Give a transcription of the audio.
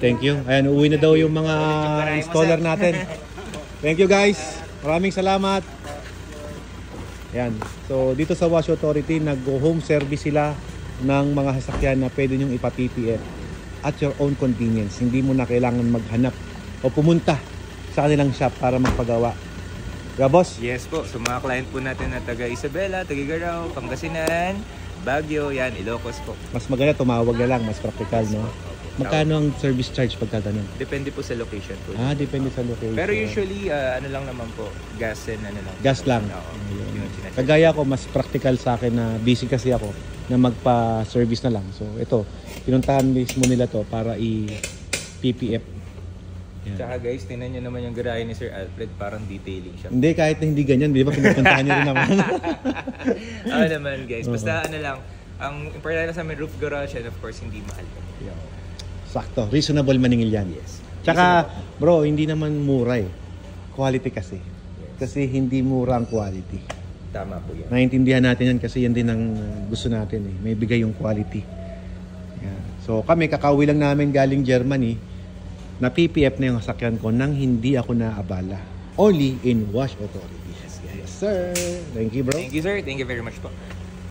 thank you. Ayan, uuwi na daw yung mga installer natin. Thank you guys. Maraming salamat. Ayan. So, dito sa Wash Authority, nag-home service sila ng mga sasakyan na pwede nyong ipa-PPF at your own convenience. Hindi mo na kailangan maghanap o pumunta sa kanilang shop para magpagawa. Boss? Yes po. So mga client po natin na taga Isabela, taga Igaraw, Pangasinan, Baguio, yan, Ilocos po. Mas maganda tumawag na lang, mas practical, no? Magkano ang service charge pagka ganun? Depende po sa location po. Depende sa location. Pero usually, ano lang naman po, gas and ano lang. Gas lang. Kagaya ko, mas practical sa akin na busy kasi ako na magpa-service na lang. So ito, pinuntahan mismo nila to para i-PPF. Yan. Tsaka guys, tinan nyo naman yung garahe ni Sir Alfred, parang detailing siya. Hindi, kahit na hindi ganyan, di ba pinupuntahan nyo rin naman. Oo naman guys, basta ano lang, ang importante sa amin, roof garage and of course, hindi mahal. Sakto, reasonable maningil yan. Yes. Tsaka, bro, hindi naman mura eh. Quality kasi. Yes. Kasi hindi mura ang quality. Tama po yan. Naintindihan natin yan kasi yan din ang gusto natin eh. May bigay yung quality. Yan. So kami, kakauwi lang namin galing Germany. Na PPF na yung sasakyan ko nang hindi ako naabala. Only in Wash Authority. Yes, yes, sir. Thank you, bro. Thank you, sir. Thank you very much po.